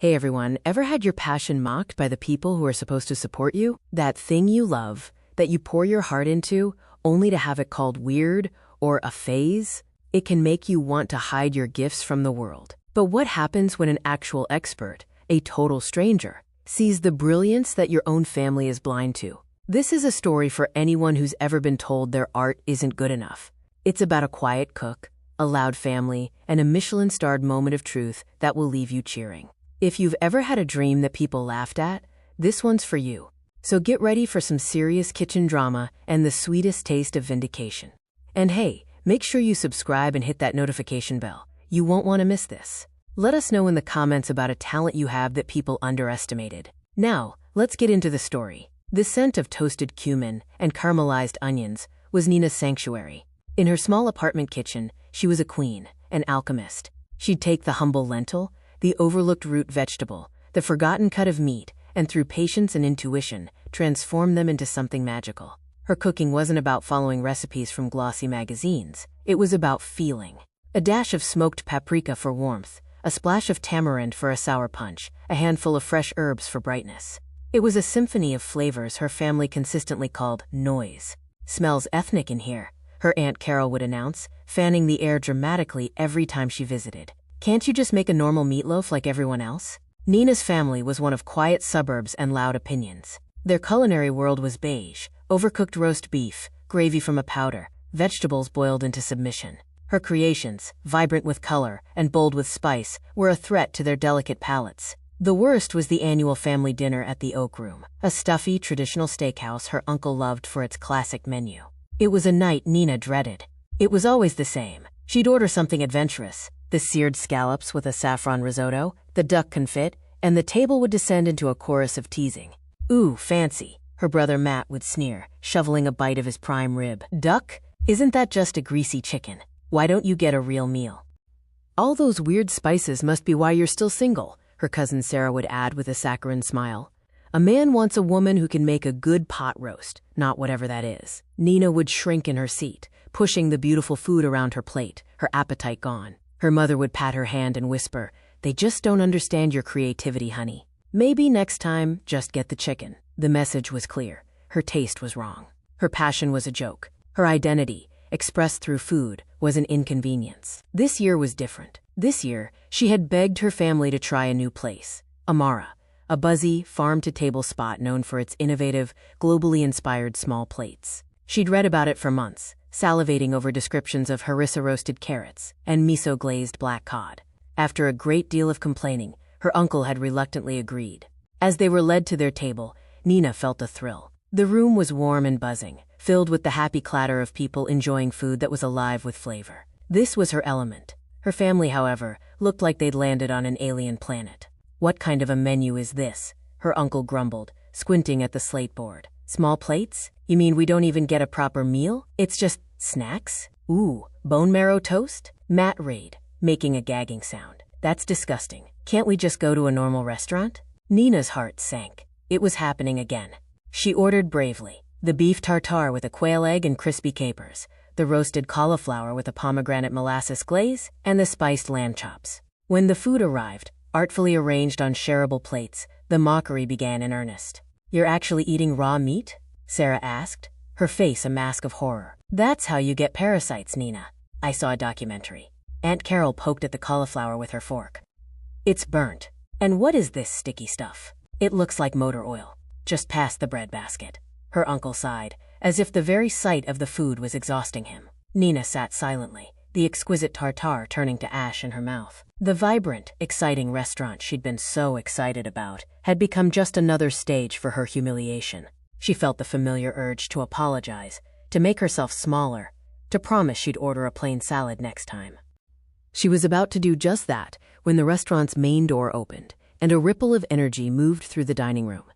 Hey everyone, ever had your passion mocked by the people who are supposed to support you? That thing you love, that you pour your heart into, only to have it called weird or a phase? It can make you want to hide your gifts from the world. But what happens when an actual expert, a total stranger, sees the brilliance that your own family is blind to? This is a story for anyone who's ever been told their art isn't good enough. It's about a quiet cook, a loud family, and a Michelin-starred moment of truth that will leave you cheering. If you've ever had a dream that people laughed at, this one's for you. So get ready for some serious kitchen drama and the sweetest taste of vindication. And hey, make sure you subscribe and hit that notification bell. You won't want to miss this. Let us know in the comments about a talent you have that people underestimated. Now, let's get into the story. The scent of toasted cumin and caramelized onions was Nina's sanctuary. In her small apartment kitchen, she was a queen, an alchemist. She'd take the humble lentil, the overlooked root vegetable, the forgotten cut of meat, and through patience and intuition, transform them into something magical. Her cooking wasn't about following recipes from glossy magazines. It was about feeling. A dash of smoked paprika for warmth, a splash of tamarind for a sour punch, a handful of fresh herbs for brightness. It was a symphony of flavors her family consistently called noise. "Smells ethnic in here," her Aunt Carol would announce, fanning the air dramatically every time she visited. "Can't you just make a normal meatloaf like everyone else?" Nina's family was one of quiet suburbs and loud opinions. Their culinary world was beige, overcooked roast beef, gravy from a powder, vegetables boiled into submission. Her creations, vibrant with color and bold with spice, were a threat to their delicate palates. The worst was the annual family dinner at the Oak Room, a stuffy, traditional steakhouse her uncle loved for its classic menu. It was a night Nina dreaded. It was always the same. She'd order something adventurous, the seared scallops with a saffron risotto, the duck confit, and the table would descend into a chorus of teasing. "Ooh, fancy," her brother Matt would sneer, shoveling a bite of his prime rib. "Duck? Isn't that just a greasy chicken? Why don't you get a real meal?" "All those weird spices must be why you're still single," her cousin Sarah would add with a saccharine smile. "A man wants a woman who can make a good pot roast, not whatever that is." Nina would shrink in her seat, pushing the beautiful food around her plate, her appetite gone. Her mother would pat her hand and whisper, "They just don't understand your creativity, honey. Maybe next time, just get the chicken." The message was clear. Her taste was wrong. Her passion was a joke. Her identity, expressed through food, was an inconvenience. This year was different. This year, she had begged her family to try a new place. Amara, a buzzy, farm-to-table spot known for its innovative, globally inspired small plates. She'd read about it for months, salivating over descriptions of harissa-roasted carrots and miso-glazed black cod. After a great deal of complaining, her uncle had reluctantly agreed. As they were led to their table, Nina felt a thrill. The room was warm and buzzing, filled with the happy clatter of people enjoying food that was alive with flavor. This was her element. Her family, however, looked like they'd landed on an alien planet. "What kind of a menu is this?" her uncle grumbled, squinting at the slate board. "Small plates? You mean we don't even get a proper meal? It's just snacks? Ooh, bone marrow toast?" Matt rayed, making a gagging sound. "That's disgusting. Can't we just go to a normal restaurant?" Nina's heart sank. It was happening again. She ordered bravely. The beef tartare with a quail egg and crispy capers, the roasted cauliflower with a pomegranate molasses glaze, and the spiced lamb chops. When the food arrived, artfully arranged on shareable plates, the mockery began in earnest. "You're actually eating raw meat?" Sarah asked, her face a mask of horror. "That's how you get parasites, Nina. I saw a documentary." Aunt Carol poked at the cauliflower with her fork. "It's burnt. And what is this sticky stuff? It looks like motor oil. Just pass the breadbasket." Her uncle sighed, as if the very sight of the food was exhausting him. Nina sat silently, the exquisite tartare turning to ash in her mouth. The vibrant, exciting restaurant she'd been so excited about had become just another stage for her humiliation. She felt the familiar urge to apologize, to make herself smaller, to promise she'd order a plain salad next time. She was about to do just that when the restaurant's main door opened, and a ripple of energy moved through the dining room.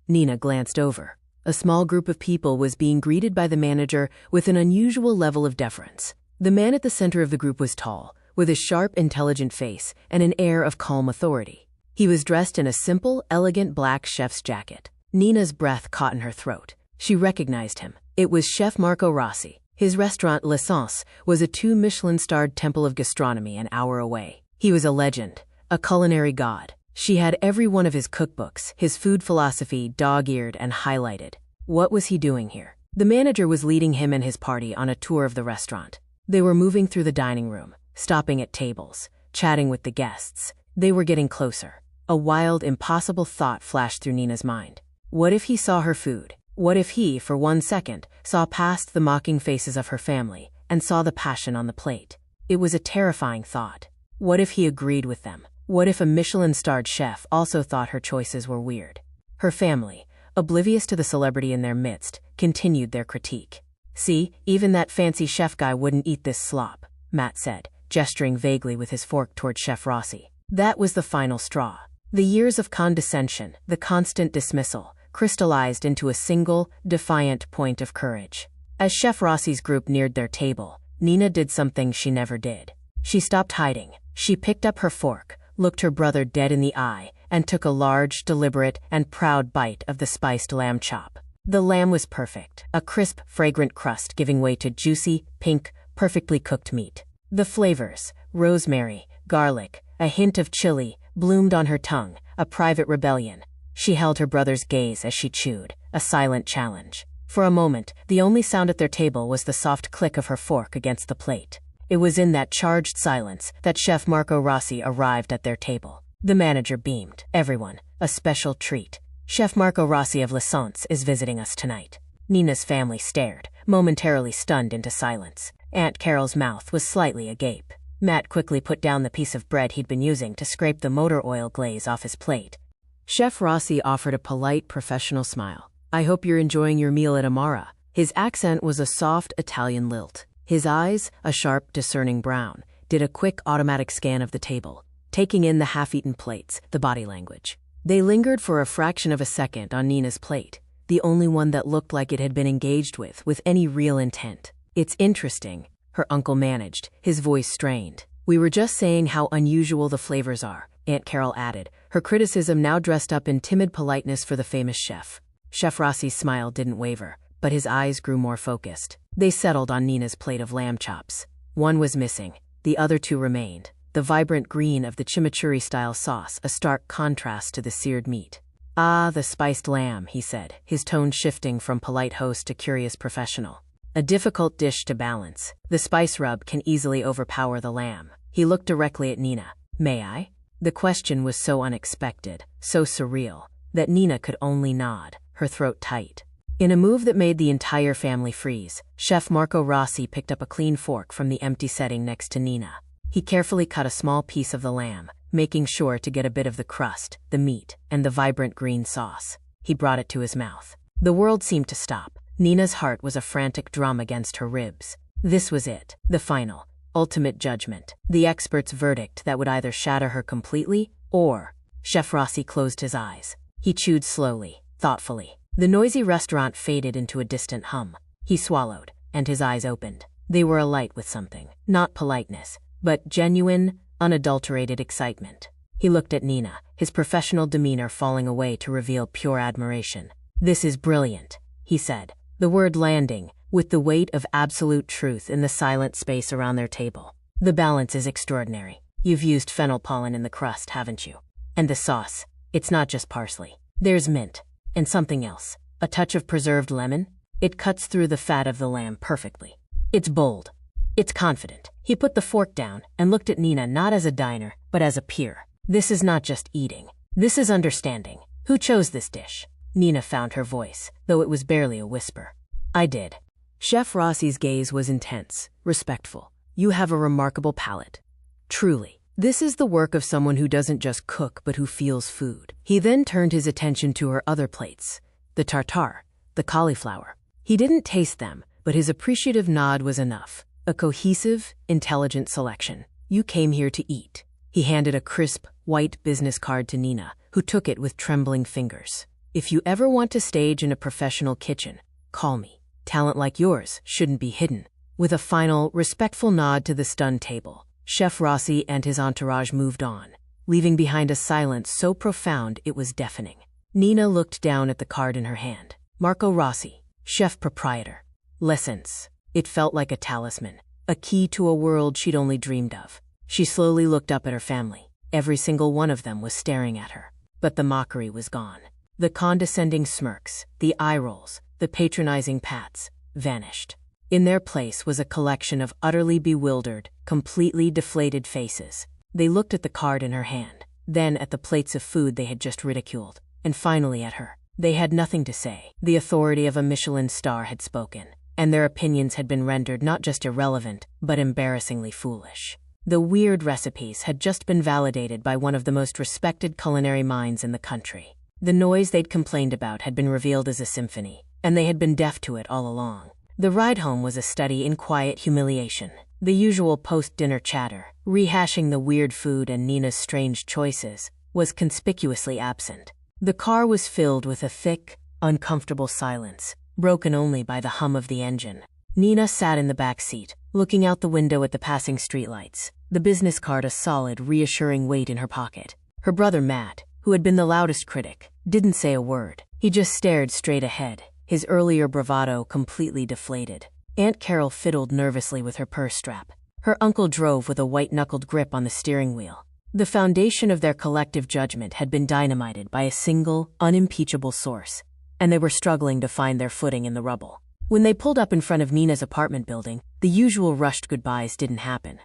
Nina glanced over. A small group of people was being greeted by the manager with an unusual level of deference. The man at the center of the group was tall, with a sharp, intelligent face and an air of calm authority. He was dressed in a simple, elegant black chef's jacket. Nina's breath caught in her throat. She recognized him. It was Chef Marco Rossi. His restaurant, L'Essence, was a 2 Michelin-starred temple of gastronomy an hour away. He was a legend, a culinary god. She had every one of his cookbooks, his food philosophy dog-eared and highlighted. What was he doing here? The manager was leading him and his party on a tour of the restaurant. They were moving through the dining room, stopping at tables, chatting with the guests. They were getting closer. A wild, impossible thought flashed through Nina's mind. What if he saw her food? What if he, for 1 second, saw past the mocking faces of her family and saw the passion on the plate? It was a terrifying thought. What if he agreed with them? What if a Michelin-starred chef also thought her choices were weird? Her family, oblivious to the celebrity in their midst, continued their critique. See, even that fancy chef guy wouldn't eat this slop, Matt said, gesturing vaguely with his fork toward Chef Rossi. That was the final straw. The years of condescension, the constant dismissal, crystallized into a single, defiant point of courage. As Chef Rossi's group neared their table, Nina did something she never did. She stopped hiding. She picked up her fork, looked her brother dead in the eye, and took a large, deliberate, and proud bite of the spiced lamb chop. The lamb was perfect, a crisp, fragrant crust giving way to juicy, pink, perfectly cooked meat. The flavors, rosemary, garlic, a hint of chili, bloomed on her tongue, a private rebellion. She held her brother's gaze as she chewed, a silent challenge. For a moment, the only sound at their table was the soft click of her fork against the plate. It was in that charged silence that Chef Marco Rossi arrived at their table. The manager beamed. Everyone, a special treat. Chef Marco Rossi of L'Essence is visiting us tonight. Nina's family stared, momentarily stunned into silence. Aunt Carol's mouth was slightly agape. Matt quickly put down the piece of bread he'd been using to scrape the motor oil glaze off his plate. Chef Rossi offered a polite, professional smile. I hope you're enjoying your meal at Amara. His accent was a soft Italian lilt. His eyes, a sharp, discerning brown, did a quick automatic scan of the table, taking in the half-eaten plates, the body language. They lingered for a fraction of a second on Nina's plate, the only one that looked like it had been engaged with any real intent. It's interesting, her uncle managed, his voice strained. We were just saying how unusual the flavors are, Aunt Carol added, her criticism now dressed up in timid politeness for the famous chef. Chef Rossi's smile didn't waver, but his eyes grew more focused. They settled on Nina's plate of lamb chops. One was missing, the other two remained. The vibrant green of the chimichurri-style sauce, a stark contrast to the seared meat. Ah, the spiced lamb, he said, his tone shifting from polite host to curious professional. A difficult dish to balance. The spice rub can easily overpower the lamb. He looked directly at Nina. May I? The question was so unexpected, so surreal, that Nina could only nod, her throat tight. In a move that made the entire family freeze, Chef Marco Rossi picked up a clean fork from the empty setting next to Nina. He carefully cut a small piece of the lamb, making sure to get a bit of the crust, the meat, and the vibrant green sauce. He brought it to his mouth. The world seemed to stop. Nina's heart was a frantic drum against her ribs. This was it, the final, ultimate judgment, the expert's verdict that would either shatter her completely or... Chef Rossi closed his eyes. He chewed slowly, thoughtfully. The noisy restaurant faded into a distant hum. He swallowed, and his eyes opened. They were alight with something, not politeness, but genuine, unadulterated excitement. He looked at Nina, his professional demeanor falling away to reveal pure admiration. This is brilliant, he said, the word landing, with the weight of absolute truth in the silent space around their table. The balance is extraordinary. You've used fennel pollen in the crust, haven't you? And the sauce, it's not just parsley. There's mint. And something else, a touch of preserved lemon. It cuts through the fat of the lamb perfectly. It's bold. It's confident. He put the fork down and looked at Nina not as a diner, but as a peer. This is not just eating. This is understanding. Who chose this dish? Nina found her voice, though it was barely a whisper. I did. Chef Rossi's gaze was intense, respectful. You have a remarkable palate. Truly. This is the work of someone who doesn't just cook but who feels food. He then turned his attention to her other plates. The tartare, the cauliflower. He didn't taste them, but his appreciative nod was enough. A cohesive, intelligent selection. You came here to eat. He handed a crisp, white business card to Nina, who took it with trembling fingers. If you ever want to stage in a professional kitchen, call me. Talent like yours shouldn't be hidden. With a final, respectful nod to the stunned table, Chef Rossi and his entourage moved on, leaving behind a silence so profound it was deafening. Nina looked down at the card in her hand. Marco Rossi, chef proprietor. L'Essence. It felt like a talisman, a key to a world she'd only dreamed of. She slowly looked up at her family. Every single one of them was staring at her. But the mockery was gone. The condescending smirks, the eye rolls, the patronizing pats vanished. In their place was a collection of utterly bewildered, completely deflated faces. They looked at the card in her hand, then at the plates of food they had just ridiculed, and finally at her. They had nothing to say. The authority of a Michelin star had spoken, and their opinions had been rendered not just irrelevant, but embarrassingly foolish. The weird recipes had just been validated by one of the most respected culinary minds in the country. The noise they'd complained about had been revealed as a symphony, and they had been deaf to it all along. The ride home was a study in quiet humiliation. The usual post-dinner chatter, rehashing the weird food and Nina's strange choices, was conspicuously absent. The car was filled with a thick, uncomfortable silence, broken only by the hum of the engine. Nina sat in the back seat, looking out the window at the passing streetlights, the business card a solid, reassuring weight in her pocket. Her brother Matt, who had been the loudest critic, didn't say a word. He just stared straight ahead, his earlier bravado completely deflated. Aunt Carol fiddled nervously with her purse strap. Her uncle drove with a white-knuckled grip on the steering wheel. The foundation of their collective judgment had been dynamited by a single, unimpeachable source, and they were struggling to find their footing in the rubble. When they pulled up in front of Nina's apartment building, the usual rushed goodbyes didn't happen.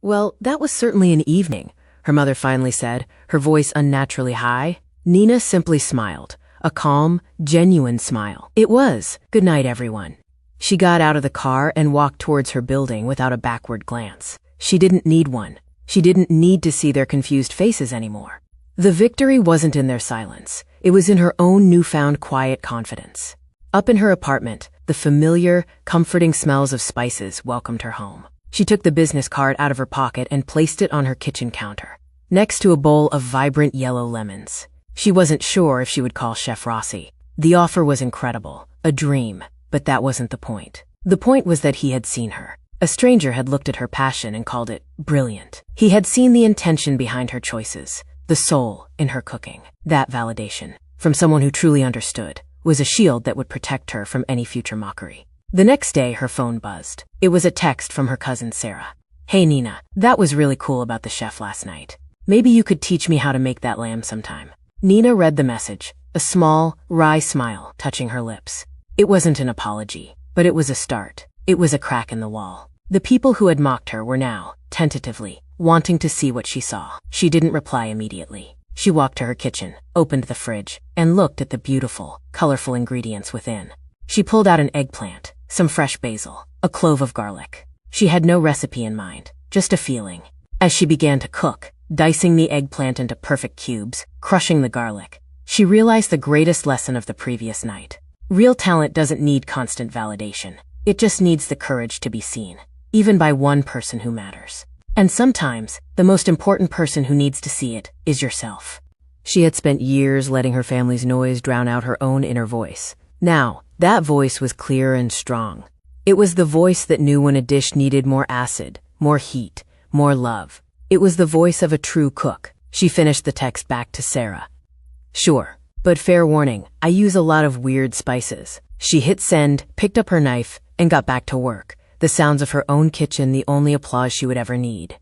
"Well, that was certainly an evening," her mother finally said, her voice unnaturally high. Nina simply smiled, a calm, genuine smile. "It was. Good night, everyone." She got out of the car and walked towards her building without a backward glance. She didn't need one. She didn't need to see their confused faces anymore. The victory wasn't in their silence. It was in her own newfound quiet confidence. Up in her apartment, the familiar, comforting smells of spices welcomed her home. She took the business card out of her pocket and placed it on her kitchen counter, next to a bowl of vibrant yellow lemons. She wasn't sure if she would call Chef Rossi. The offer was incredible, a dream, but that wasn't the point. The point was that he had seen her. A stranger had looked at her passion and called it brilliant. He had seen the intention behind her choices, the soul in her cooking. That validation, from someone who truly understood, was a shield that would protect her from any future mockery. The next day, her phone buzzed. It was a text from her cousin Sarah. "Hey Nina, that was really cool about the chef last night. Maybe you could teach me how to make that lamb sometime." Nina read the message, a small, wry smile touching her lips. It wasn't an apology, but it was a start. It was a crack in the wall. The people who had mocked her were now, tentatively, wanting to see what she saw. She didn't reply immediately. She walked to her kitchen, opened the fridge, and looked at the beautiful, colorful ingredients within. She pulled out an eggplant, some fresh basil, a clove of garlic. She had no recipe in mind, just a feeling. As she began to cook, dicing the eggplant into perfect cubes, crushing the garlic, she realized the greatest lesson of the previous night. Real talent doesn't need constant validation. It just needs the courage to be seen, even by one person who matters. And sometimes, the most important person who needs to see it is yourself. She had spent years letting her family's noise drown out her own inner voice. Now, that voice was clear and strong. It was the voice that knew when a dish needed more acid, more heat, more love. It was the voice of a true cook. She finished the text back to Sarah. "Sure, but fair warning, I use a lot of weird spices." She hit send, picked up her knife, and got back to work. The sounds of her own kitchen the only applause she would ever need.